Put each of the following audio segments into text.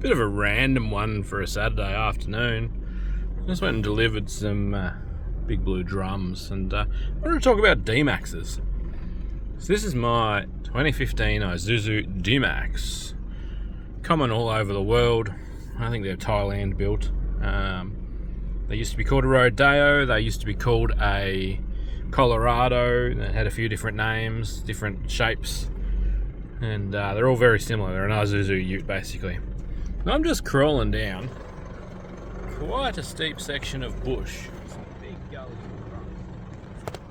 Bit of a random one for a Saturday afternoon. Just went and delivered some big blue drums, and I wanted to talk about D-maxes. So this is my 2015 ISUZU D-max. Common all over the world. I think they're Thailand built. They used to be called a Rodeo. They used to be called a Colorado. They had a few different names, different shapes, and they're all very similar. They're an ISUZU ute, basically. And I'm just crawling down quite a steep section of bush. Some big gullies in front.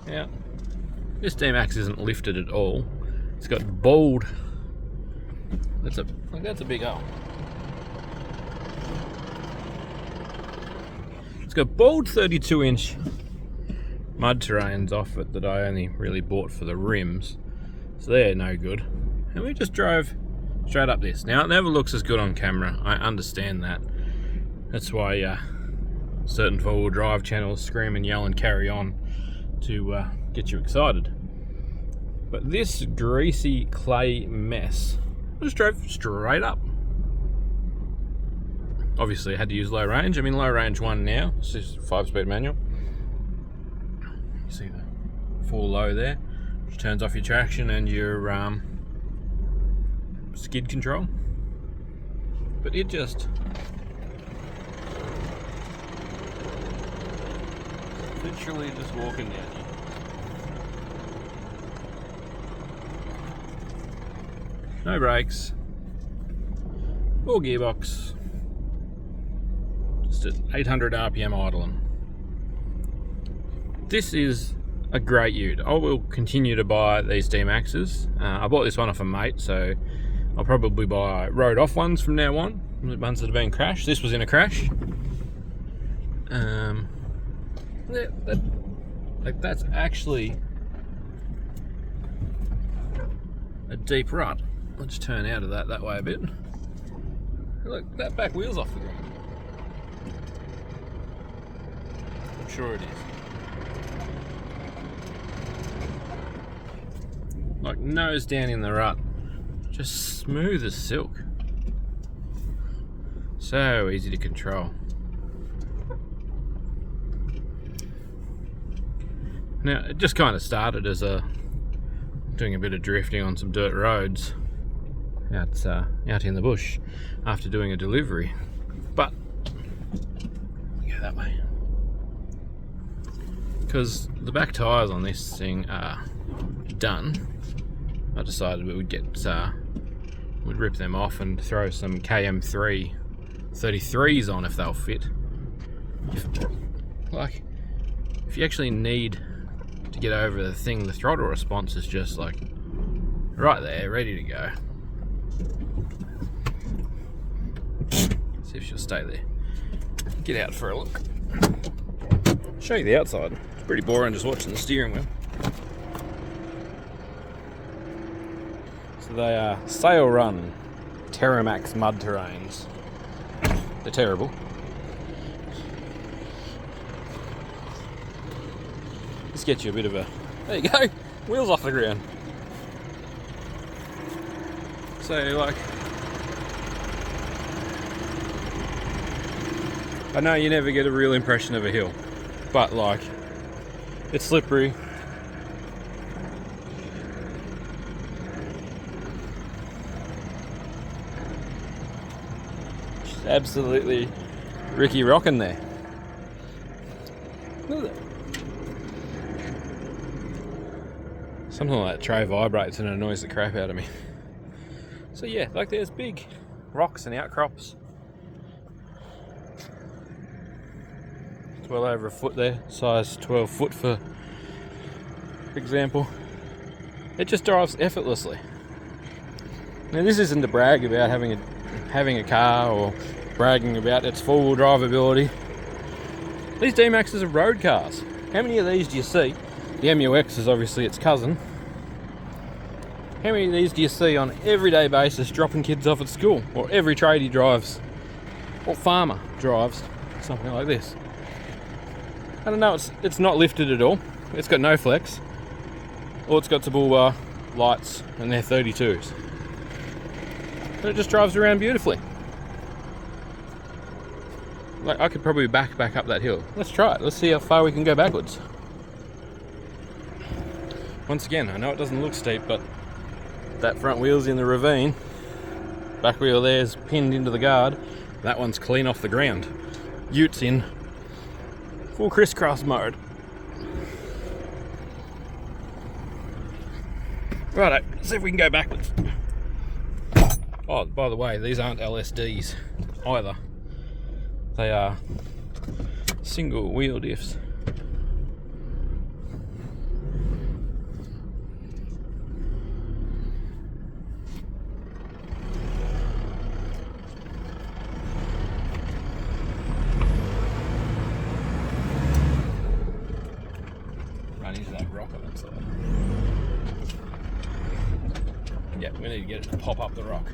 Now, this D-max isn't lifted at all. It's got bold. That's a big hole. It's got bold 32-inch mud terrains off it that I only really bought for the rims, so they're no good. And we just drove straight up this. Now it never looks as good on camera, I understand that. That's why certain four-wheel drive channels scream and yell and carry on to get you excited. But this greasy clay mess, I just drove straight up. Obviously I had to use low range. I'm in low range 1 now. This is 5-speed manual. You see the full low there, which turns off your traction and your skid control. But it just literally just walking down here. No brakes or gearbox. Just at 800 RPM idling. This is a great ute. I will continue to buy these D-maxes. I bought this one off a mate, so I'll probably buy road off ones from now on. The ones that have been crashed. This was in a crash. That's actually a deep rut. Let's turn out of that way a bit. Look, that back wheel's off the ground. I'm sure it is. Like nose down in the rut. Just smooth as silk. So easy to control. Now, it just kind of started as doing a bit of drifting on some dirt roads out in the bush after doing a delivery. But go that way. Because the back tyres on this thing are done, I decided we would we'd rip them off and throw some KM3 33s on if they'll fit. If you actually need to get over the thing, the throttle response is just like right there, ready to go. See if she'll stay there. Get out for a look. Show you the outside. It's pretty boring just watching the steering wheel. So they are sail run Terramax mud terrains. They're terrible. This gets you a bit of a... There you go! Wheels off the ground. So, like... I know you never get a real impression of a hill, but, like, it's slippery. Just absolutely Ricky rocking there. Look at that. Something like that tray vibrates and it annoys the crap out of me. So yeah, like there's big rocks and outcrops. It's well over a foot there, size 12 foot for example. It just drives effortlessly. Now this isn't to brag about having a car or bragging about its four-wheel drive ability. These D-maxes are road cars. How many of these do you see? The MUX is obviously its cousin. How many of these do you see on an everyday basis dropping kids off at school? Or every tradie drives, or farmer drives, something like this. I don't know, it's not lifted at all. It's got no flex. All it's got is bull bar, lights, and they're 32s. But it just drives around beautifully. Like, I could probably back up that hill. Let's try it. Let's see how far we can go backwards. Once again, I know it doesn't look steep, but that front wheel's in the ravine. Back wheel there's pinned into the guard. That one's clean off the ground. Ute's in full crisscross mode. Righto, let's see if we can go backwards. Oh, by the way, these aren't LSDs either. They are single wheel diffs. Run into that rock on that side. Yeah, we need to get it to pop up the rock.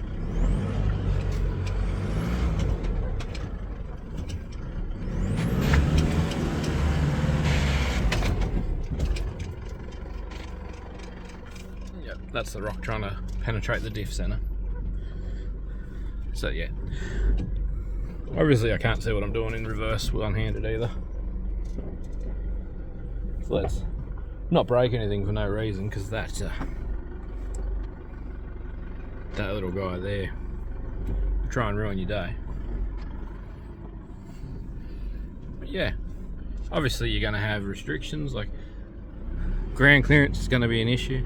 Yep, that's the rock trying to penetrate the diff center. So yeah, obviously I can't see what I'm doing in reverse one-handed either. So let's not break anything for no reason, because that little guy there will try and ruin your day. But yeah, obviously you're going to have restrictions, like ground clearance is going to be an issue.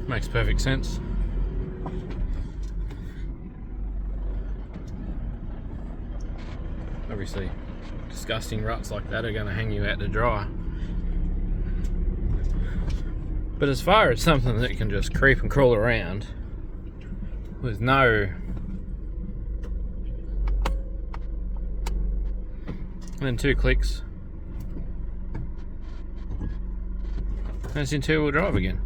Makes perfect sense. Obviously disgusting ruts like that are going to hang you out to dry. But as far as something that can just creep and crawl around with no and then 2 clicks and it's in 2-wheel drive again.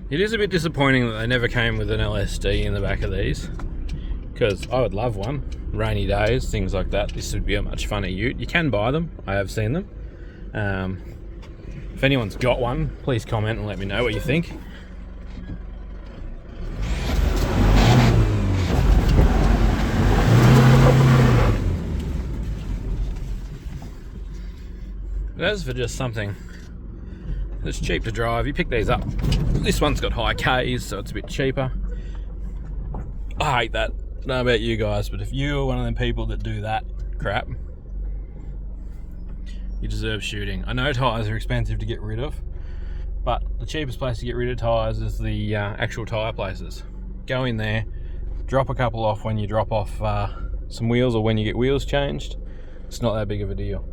It is a bit disappointing that they never came with an LSD in the back of these, because I would love one. Rainy days, things like that, this would be a much funner ute. You can buy them, I have seen them. If anyone's got one, please comment and let me know what you think. But as for just something that's cheap to drive, you pick these up. This one's got high Ks, so it's a bit cheaper. I hate that. I don't know about you guys, but if you're one of them people that do that crap, you deserve shooting. I know tyres are expensive to get rid of, but the cheapest place to get rid of tyres is the actual tyre places. Go in there, drop a couple off when you drop off some wheels or when you get wheels changed. It's not that big of a deal.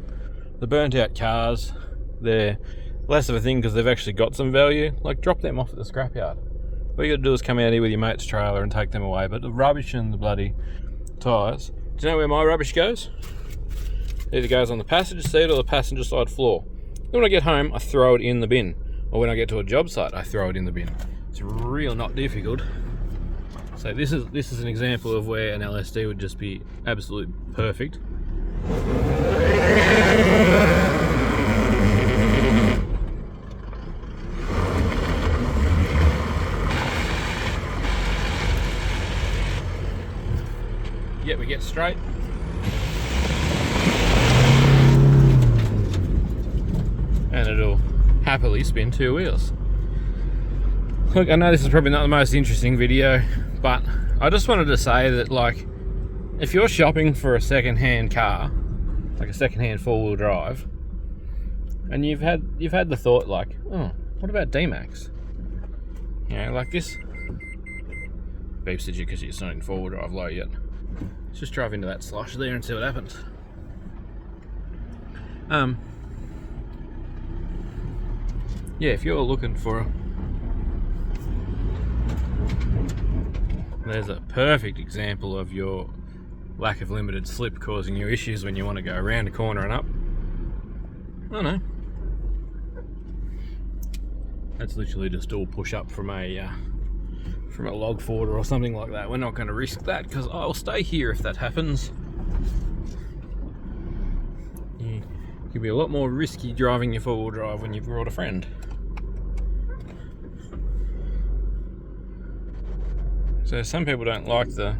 The burnt out cars, they're less of a thing because they've actually got some value. Like, drop them off at the scrapyard. All you got to do is come out here with your mate's trailer and take them away. But the rubbish and the bloody tyres, do you know where my rubbish goes? It either goes on the passenger seat or the passenger side floor. Then when I get home, I throw it in the bin. Or when I get to a job site, I throw it in the bin. It's real not difficult. So this is an example of where an LSD would just be absolute perfect. Yeah, we get straight. And it'll happily spin 2 wheels. Look, I know this is probably not the most interesting video, but I just wanted to say that, like, if you're shopping for a second-hand car, like a second-hand 4-wheel drive, and you've had the thought, like, oh, what about D-max? You know, like this beeps at you because it's not in 4-wheel drive low yet. Let's just drive into that slosh there and see what happens. Yeah, if you're looking for there's a perfect example of your lack of limited slip causing you issues when you want to go around a corner and up. I don't know. That's literally just all push up from a log forwarder or something like that. We're not going to risk that because I'll stay here if that happens. It can be a lot more risky driving your 4-wheel drive when you've brought a friend. So some people don't like the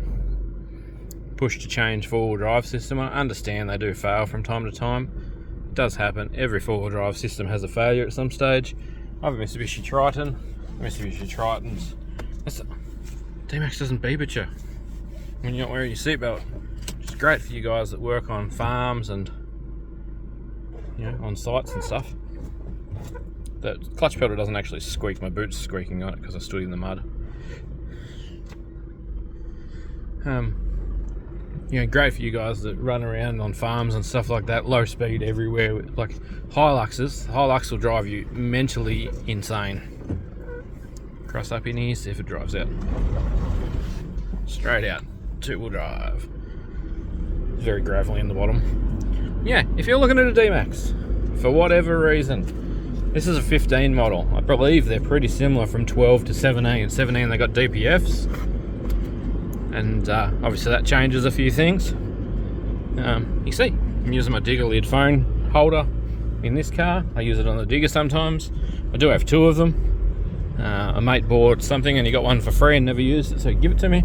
push to change four-wheel drive system. I understand they do fail from time to time. It does happen. Every four-wheel drive system has a failure at some stage. I have a Mitsubishi Triton. Mitsubishi Tritons. D-max doesn't beep at you when you're not wearing your seatbelt. It's great for you guys that work on farms and, you know, on sites and stuff. The clutch pedal doesn't actually squeak. My boot's squeaking on it because I stood in the mud. You know, great for you guys that run around on farms and stuff like that, low speed everywhere. Like Hilux will drive you mentally insane. Cross up in here, see if it drives out. Straight out, two-wheel drive. It's very gravelly in the bottom. Yeah, if you're looking at a D-max, for whatever reason, this is a 15 model. I believe they're pretty similar from 12 to 17. 17 they got DPFs. And obviously that changes a few things. You see, I'm using my digger lid phone holder in this car. I use it on the digger sometimes. I do have two of them. A mate bought something and he got one for free and never used it, so give it to me.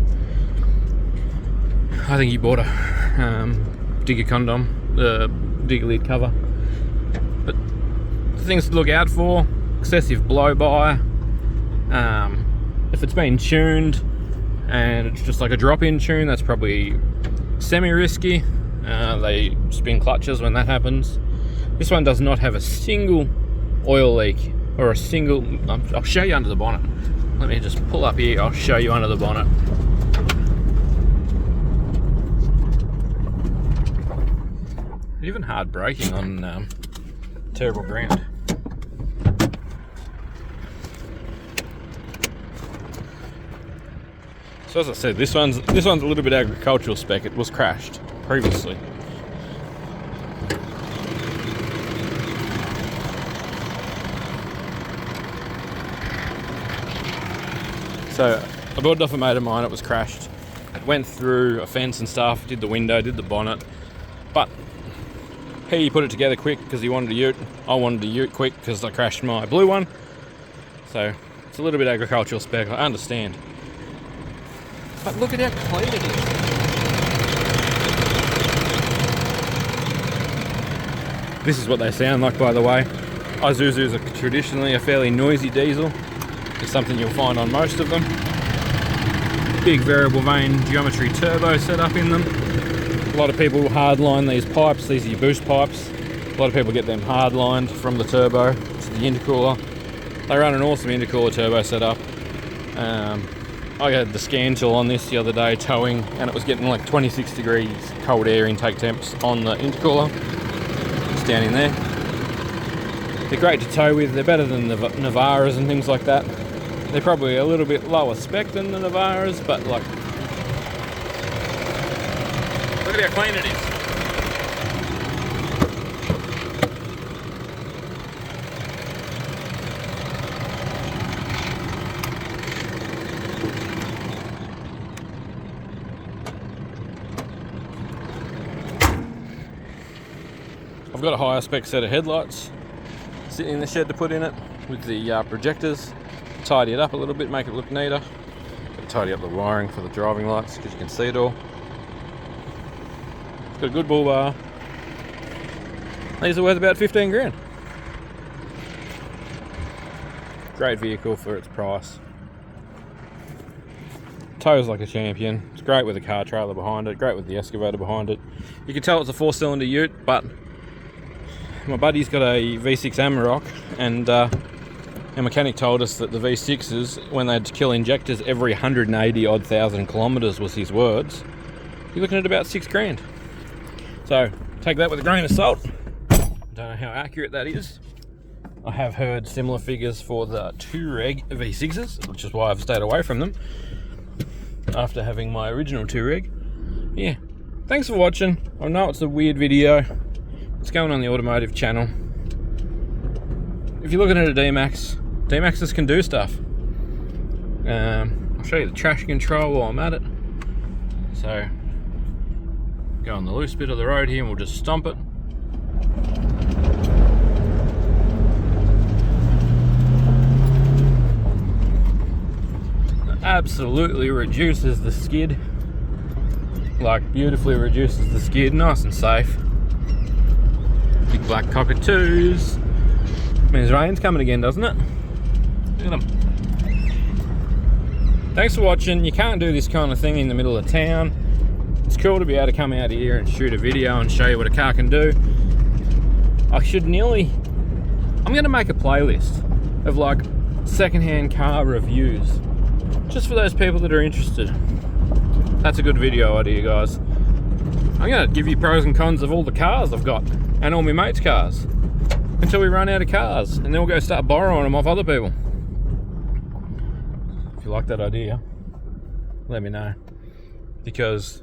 I think he bought a digger condom, the digger lid cover. But things to look out for: excessive blow by. If it's been tuned and it's just like a drop-in tune, that's probably semi-risky. They spin clutches when that happens. This one does not have a single oil leak or a single... I'll show you under the bonnet. Let me just pull up here, I'll show you under the bonnet. Even hard braking on terrible ground. So as I said, this one's a little bit agricultural spec. It was crashed previously. So I bought it off a mate of mine. It was crashed. It went through a fence and stuff. Did the window, did the bonnet. But he put it together quick because he wanted a ute. I wanted a ute quick because I crashed my blue one. So it's a little bit agricultural spec. I understand. But look at how clean it is. This is what they sound like, by the way. ISUZUs are traditionally a fairly noisy diesel. It's something you'll find on most of them. Big variable vane geometry turbo setup in them. A lot of people hardline these pipes. These are your boost pipes. A lot of people get them hardlined from the turbo to the intercooler. They run an awesome intercooler turbo setup. I had the scan tool on this the other day towing, and it was getting like 26 degrees cold air intake temps on the intercooler. It's down in there. They're great to tow with. They're better than the Navaras and things like that. They're probably a little bit lower spec than the Navaras, but like, look at how clean it is. I've got a higher spec set of headlights sitting in the shed to put in it with the projectors. Tidy it up a little bit, make it look neater. Tidy up the wiring for the driving lights because you can see it all. It's got a good bull bar. These are worth about 15 grand. Great vehicle for its price. Tows like a champion. It's great with a car trailer behind it, great with the excavator behind it. You can tell it's a 4-cylinder ute, but my buddy's got a V6 Amarok, and our mechanic told us that the V6s, when they'd kill injectors every 180 odd thousand kilometres, was his words, you're looking at about 6 grand. So take that with a grain of salt. Don't know how accurate that is. I have heard similar figures for the 2-reg V6s, which is why I've stayed away from them after having my original 2-reg. Yeah, thanks for watching. I know it's a weird video. It's going on the automotive channel. If you're looking at a D-max, D-maxes can do stuff. I'll show you the traction control while I'm at it. So, go on the loose bit of the road here and we'll just stomp it. It absolutely reduces the skid. like beautifully reduces the skid, nice and safe. Big black cockatoos. Means rain's coming again, doesn't it? Look at them. Thanks for watching. You can't do this kind of thing in the middle of town. It's cool to be able to come out here and shoot a video and show you what a car can do. I'm gonna make a playlist of like secondhand car reviews, just for those people that are interested. That's a good video idea, guys. I'm gonna give you pros and cons of all the cars I've got and all my mates' cars until we run out of cars, and then we'll go start borrowing them off other people. If you like that idea, let me know, because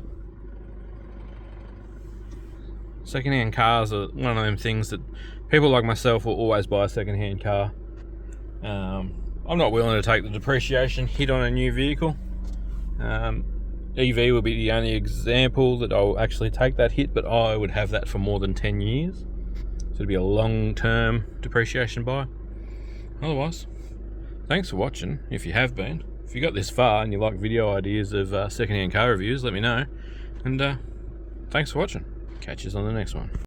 secondhand cars are one of them things that people like myself will always buy a secondhand car. I'm not willing to take the depreciation hit on a new vehicle. EV will be the only example that I'll actually take that hit, but I would have that for more than 10 years. So it'd be a long-term depreciation buy. Otherwise, thanks for watching, if you have been. If you got this far and you like video ideas of secondhand car reviews, let me know. And thanks for watching. Catch us on the next one.